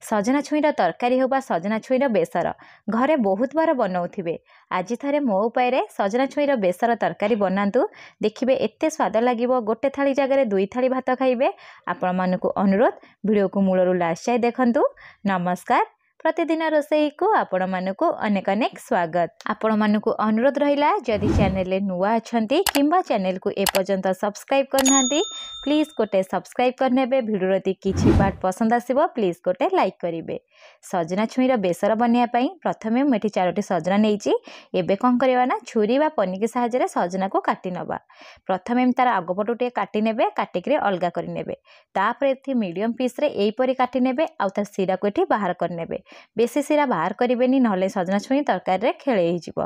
सजना छुईर तरकारी हो बा सजना छुईर बेसर घरे बहुत बार बनाऊे। आज थे मो उपाय सजना छुईर बेसर तरकारी बनातु देखिए एत स्वाद लगे। गोटे थाली जगह 2 थाली भात खाइबे। आपण मानकु अनुरोध वीडियो को मूलरू लास्ट जाए देखंतु। नमस्कार। प्रतिदिन रोषेई को आपण मानकु अनेक अनेक स्वागत। आपण मानकु अनुरोध रहिला जदि चैनल नुआ अछंती किंबा चैनल को एपर्यंत सब्सक्राइब करनांती प्लीज गोटे सब्सक्राइब करनेबे। वीडियो रे किछि पार्ट पसंद आसीबो प्लीज गोटे लाइक करिवे। सजना छुईर बेसर बनिया पई प्रथमे मेठी 4टी सजना नेइची। एबे कोन करबा ना छुरी बा पनिकी सहायरे सजना को काटी नबा। प्रथमे तार आगपटु टे काटी नेबे, काटिकरे अलगा करि नेबे। तापरे एथि मीडियम पीस रे एई परी काटी नेबे आ तार सिरा को एठी बाहर कर नेबे। बेसी सिरा बाहर करेनि नले सजना छुई तरकारी रे खेले हिजिबो।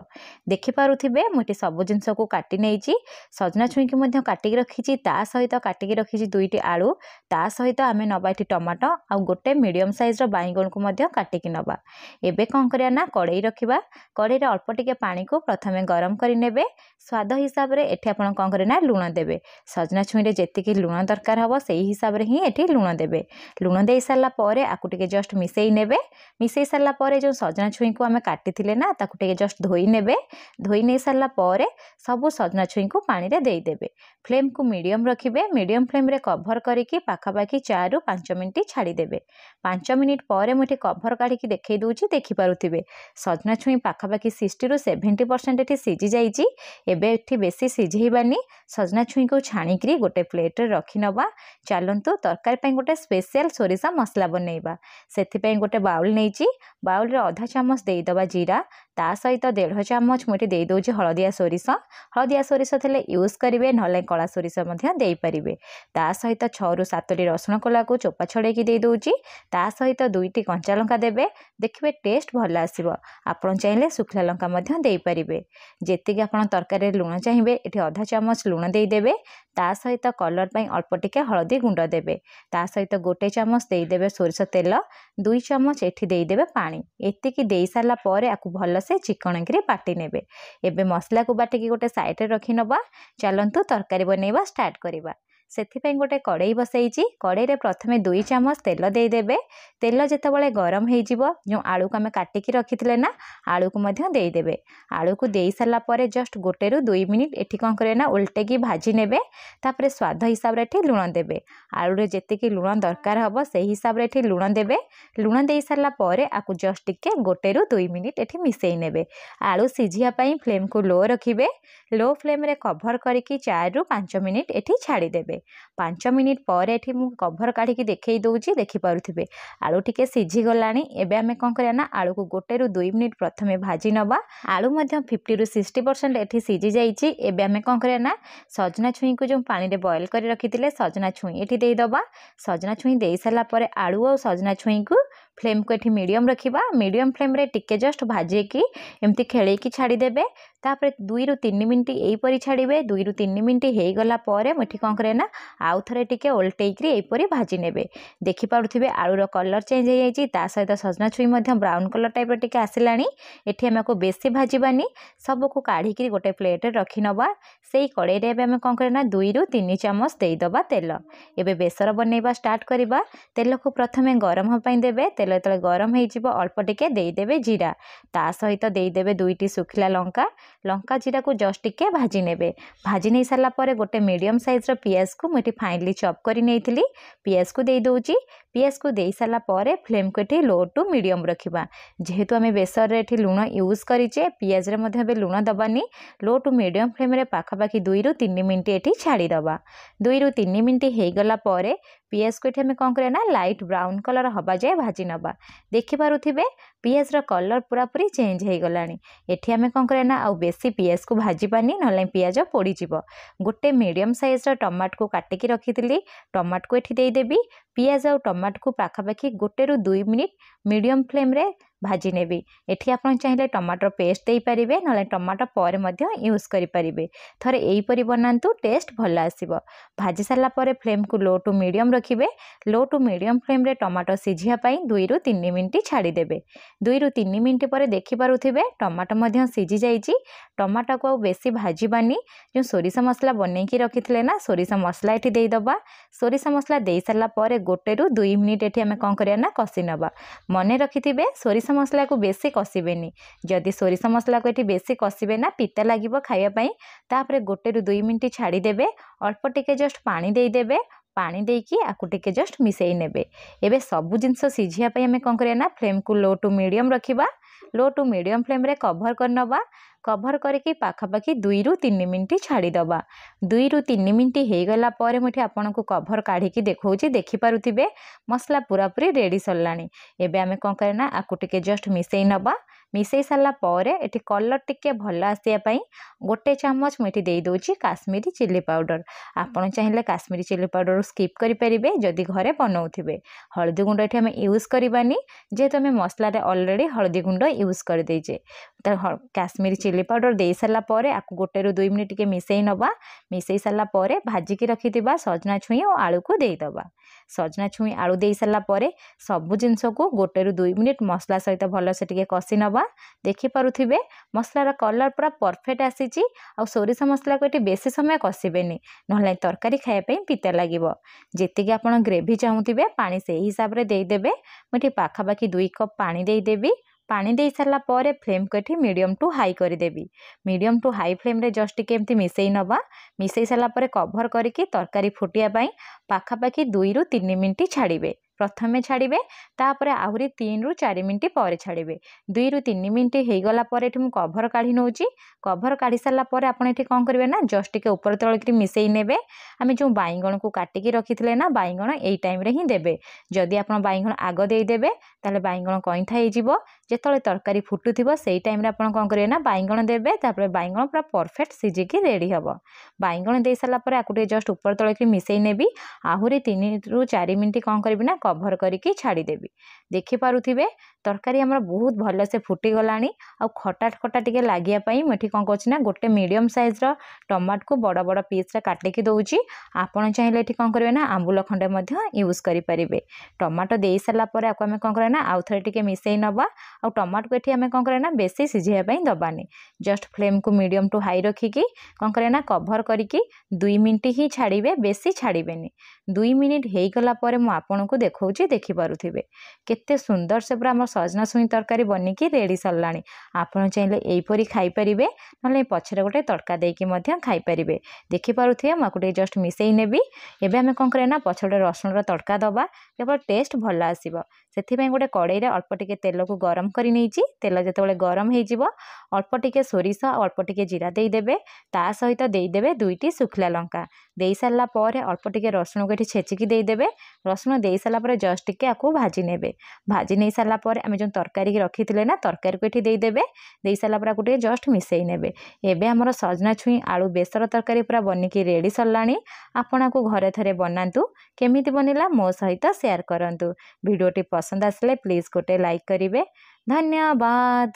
देखि पारुथिबे मोटी सब जिंस को काटी नेइची। सजना छुई की मध्य काटिक रखिची। ता सहित काटिक रखिची 2टी आलू। ता सहित आमे नबा एठी टमाटो आ गोटे मीडियम साइज रो बाइगण को मध्य काटिक नबा। एबे कोन करिया ना कड़ाई रखिबा। कड़ाई रे अल्प टिके पानी को प्रथमे गरम करि नेबे। स्वाद हिसाब रे एठी आपण कोन करे ना लूण देबे। सजना छुई रे जेतिकी लूण दरकार हबो सेही हिसाब रे ही एठी लूण देबे। लूण देई सारला परे आकु टिके जस्ट मिसेई नेबे। मिसेई सारला परे जो सजना छुई को आमे काटी थिले ना ताकु टिके जस्ट धोई नेबे। धोई नै सारला परे सब सजना छुई को पानी रे देई देबे। फ्लेम को मीडियम रखिबे। मीडियम फ्लेम रे कवर करिकि पाखापाखि 4 रु 5 मिनिट छाड़ी देबे। 5 मिनिट परे मुठी कवर काढी कि देखै दउची। देखि पारुथिबे सजना छुई पाखापाखि 60 रु 70% एठी सिझी जाईची। एबे एठी बेसी सिझेइबानी। सजना छुई को छाणीकरी गोटे प्लेट रे रखि नबा। चालंतु तरकारी पई गोटे स्पेशल सोरिसा मसला बनेइबा। सेथि पई गोटे बाउल नेइची। बाउल रे आधा चामच देई दबा जीरा। ता सहित 1.5 चामच मुठी देई दउची हळदिया सोरिस। हळदिया सोरिस थले यूज करिवे नले कळा सोरिस मध्य देई परिबे। ता सहित 6 रु 7टी रसुण कोला को चोपा छड़े की देई दउची। ता सहित 2टी कंचा लंका देबे। देखिबे टेस्ट भल आसीबो। आपण चाहिले सुखला लंका मध्य देई परिबे। जेतिके आपण तरकारी रे लूण चाहिबे एठी आधा चामच लूण देई देबे। ता सहित कलर पई अल्प टिके हळदी गुंड देबे। ता सहित गोटे चामच देई देबे सोरिस तेल। 2 चामच एठी देई देबे पानी। एतिकी देई सारला परे आकु भल से चिकण करी बाटी नेबे। एबे मसला को बाटी की गोटे साइड रे रखि नबा। चलंतु तरकारी बनेइबा स्टार्ट करिबा। सेथिपई गोटे कड़ाई बसैची। कड़ाई रे प्रथमे 2 चामच तेल देई देबे। तेल जेतेबेले गरम हेई जिवो जो आलू को आमे काटिकी रखिथिले ना आलू को मध्य देई देबे। आलू को देई सारला परे जस्ट 1 रु 2 मिनिट एठी कोन करे ना उल्टे की भाजी नेबे। तापरे स्वाद हिसाब रे एठी लूण देबे। आलू रे जेतिकी लूण दरकार हबो सेही हिसाब रे एठी लूण देबे। लूण देई सारला परे आकु जस्ट टिके 1 रु 2 मिनिट एठी मिसेई नेबे। आलू सिझिया पई फ्लेम को लो रखिबे। लो फ्लेम रे कवर करिकी 4 रु 5 मिनिट एठी छाड़ी देबे। 5 मिनिट पर एठी मु कवर काढी की देखै दउची। देखि पारुथिबे आलू टिके सिझी गलानी। एबे आमे कोन करिया ना आलू को 1 रु 2 मिनिट प्रथमे भाजी नबा। आलू मध्य 50 रु 60% एठी सिझी जाईची। एबे आमे कोन करिया ना सजना छुई को जो पानी रे बॉयल करी रखिथिले सजना छुई एठी देई दबा। सजना छुई देई सारला परे आलू और सजना छुई को फ्लेम को एठी मीडियम रखिबा। मीडियम फ्लेम रे टिके जस्ट भाजे की एमती खेले की छाड़ी देबे। तापरे 2 रु 3 मिनिट एई परी छाड़ीबे। 2 रु 3 मिनिट हेई गला परे मठी कोन करे ना आउ थरे टिके उल्टेइकरी एई परी भाजी नेबे। देखि पारुथिबे आलू रो कलर चेंज हे जाईची। ता सहित सजना छुई मध्य ब्राउन कलर टाइप रे टिके आसिलानी। एठी हमको बेसी भाजीबानी। सब को काढी की गोटे प्लेट रे रखि नबा। सेई कड़ाई रे एबे हम कोन करे ना 2 रु 3 चामच देई दबा तेल। एबे बेसर बनेइबा स्टार्ट करिबा। तेल को प्रथमे गरम हो पई देबे। तेल तले गरम हेई जिवो अल्प टिके देई देबे जीरा। ता सहित देई देबे 2टी सुखिला लंका। लंका जीरा को जस्ट टिके भाजी नेबे। भाजी नै सारला परे गोटे मीडियम साइज रो पियाज को मेठी फाइनली चॉप करी नेइथिली। पियाज को देई दउची। पियाज को देई सारला परे फ्लेम को एठी लो टू मीडियम रखिबा। जेहेतु आमे बेसर रे एठी लूण यूज करिचे पियाज रे मध्ये बे लूण दबानी। लो टू मीडियम फ्लेम रे पाखापाखि 2 रु 3 मिनिट एठी छाड़ी दबा। 2 रु 3 मिनिट हेई गला परे पियाज को एठी हमें कोन करे ना लाइट ब्राउन कलर हबा जाए भाजी नबा। देखि पारुथिबे पियाज रो कलर पूरा पूरी चेंज हेई गलानी। एठी हमें कोन करे ना आ बेसी पियाज को भाजी पानी नले पियाज पोड़ी जिवो। गोटे मीडियम साइज रो टमाटो को काटी की रखिथिली। टमाटो को एठी देई देबी। पियाज और टमाटो को पाखापाखि 1 रु 2 मिनिट मीडियम फ्लेम रे भाजी नेबी। एठी आपण चाहिए टमाटर पेस्ट दे पारिबे नले टमाटर पर मध्य यूज करि पारिबे। थरे एई परि बनांतु टेस्ट भल आसीबो। भाजी सारला परे फ्लेम को लो टू मीडियम रखिबे। लो टू मीडियम फ्लेम रे टमाटर सिझिया पई 2 रु 3 मिनिट छाड़ी देबे। 2 रु 3 मिनिट परे देखि पारुथिबे टमाटर मध्य सिझी जाईची। टमाटर को बेसी भाजीबानी जो सोरिष मसला बनै की रखिथिले ना सोरिष मसला एठी देई दबा। सोरिष मसला देई सारला परे 1 रु 2 मिनिट एठी हमें कोन करिया ना कसी नबा। मने रखिथिबे सोरिष मसला को बेसी कसिबेनी। जदि सोरिष मसला को एठी बेसी कसिबे ना पिता लागिबो खाइया पई। तापरे 1 रु 2 मिनिट छाड़ी देबे। अल्प टिके जस्ट पानी देई देबे। पानी देकी आकु टिके जस्ट मिसेई नेबे। एबे सबु जिंस सिझिया पई हमें कोन करिया ना फ्लेम को लो टू मीडियम रखिबा। लो टू मीडियम फ्लेम रे कवर कर नबा। कवर करके पाखापाखि 2 रु 3 मिनिट छाड़ी दबा। 2 रु 3 मिनिट हो गला पर मुझे आपन को कवर काढ़ी देखौची देखि पारुथिबे मसला पूरा पूरी रेडी सरलानी। एबे आमे कोन करना आकु टिके जस्ट मिसेई नबा। मिसेई सारला पर एठी कलर टिके भल आसिया पई 1 चम्मच मुठी देई दोची काश्मीरी चिल्ली पाउडर। आपन चाहिए काश्मीरी चिल्ली पाउडर स्किप करि परिबे जदि घरे बनाउथिबे। हळदी गुंड एठी हमें यूज करबानी जेहेतु हमें मसला रे ऑलरेडी हळदी गुंड यूज कर देजे। तो काश्मीरी चिल्ली पाउडर दे सारला पर आकु 1 रु 2 मिनिट टिके मिसेई नबा। मिसेई सारला पर भाजी की रखिथिबा सजना छुई और आलू को देई दबा। सजना छुई आलू दे सारला पर सबु जिंस को 1 रु 2 मिनिट मसला सहित भल से टिके कसी नबा। देखि पारुथिबे मसलार कलर पूरा परफेक्ट आसीची। आ सोरिष मसला को एटी बेसी समय कसिबेनी नहले तरकारी खाया पई पिता लागिबो। जेतिके आपण ग्रेवी चाहुथिबे पानी से हिसाब रे देई देबे। मठी पाखापाखि 2 कप पानी देई देबी। पानी दे सारला पर फ्लेम को एठी मीडियम टू हाई कर देबी। मीडियम टू हाई फ्लेम रे जस्ट टिके एमती मिसेई नबा। मिसेई सारला पर कवर करके तरकारी फुटिया पई पाखापाखि 2 रु 3 मिनिट छाड़िबे। प्रथमे छाड़िबे तापर आहुरी 3 रु 4 मिनिट पर छाड़िबे। 2 रु 3 मिनिट हो गला पर एठी मु कवर काढी नउची। कवर काढी सारला पर आपण एठी कोन करबे ना जस्ट टिके ऊपर तळ करी मिसेई नेबे। आमे जो बाईगण को काटिकी रखिथिले ना बाईगण एई टाइम रे ही देबे। जदि आपण बाईगण आग देई देबे ताले बाईगण कइंथा हे जिवो। जेतळे तरकारी फुटुथिबो सेई टाइम रे आपण कोन करिवे ना बाईगण देबे। तापर बाईगण पूरा परफेक्ट सिझी की रेडी हबो। बाईगण दे सारला पर आकुटे जस्ट ऊपर तळ करी मिसेई नेबी। आहुरी 3 रु 4 मिनिट कोन करबी ना कवर करके छाड़ी देबी। देखि पारुथिबे तरकारी हमर बहुत भल से फुटी गलानी। आ खटा खटा टिके लागिया पई मठी कोन करछि ना गोटे मीडियम साइज रो टमाटो को बड़ बड़ पीस रे काटिकी दउची। आपण चाहिए एठी कोन करबे ना आंबुल खंडे मध्य यूज करि परिबे। टमाटो देई सारला पर आको हमें कोन करे ना आउ थरे टिके मिसेई नबा। आ टमाटो को एठी हमें कोन करे ना बेसी सिझिया पई दबानी। जस्ट फ्लेम को मीडियम टू हाई रखिकी कोन करे ना कवर करिकी 2 मिनिट ही छाड़िबे बेसी छाड़िबेनी। 2 मिनिट हेई गला पर मु आपन को देखौची देखि पारुथिबे केते सुंदर से पूरा हमर सजना छुई तरकारी बनिकी रेडी सरलानी। आपण चाहिए एई परी खाई परिबे नले पछरे गोटे तड़का देकी मध्य खाई परिबे। देखि पारुथिबे म गोटे जस्ट मिसेई नेबी। एबे हमें कोन करे ना पछरे रसुन रो तड़का दबा केवल टेस्ट भल आसीबो। सेथि पई गोटे कड़ाई रे अल्प टिके तेल को गरम करि नेइची। तेल जेतेबेले गरम हेई जिवो अल्प टिके सोरिष अल्प टिके जीरा देई देबे। ता सहित देई देबे 2टी सुखला लंका। देई सारला पर अल्प टिके रसुन को एठी छेचिकी देई देबे। रसुन देई सारला पर जस्ट टिके आकु भाजी नेबे। भाजी नै सारला पर आमे जो तरकारी रखिथिले ना तरकारी को एठी देई देबे। देई सारला पर आकु टिके जस्ट मिसेई नेबे। एबे हमर सजना छुई आलू बेसर तरकारी पूरा बनिकी रेडी सरलानी। आपण को घरे थरे बनांतु। केमिति बनिला मो सहित शेयर करंतु। वीडियोटी पसंद आसले प्लीज गोटे लाइक करिवे। धन्यवाद।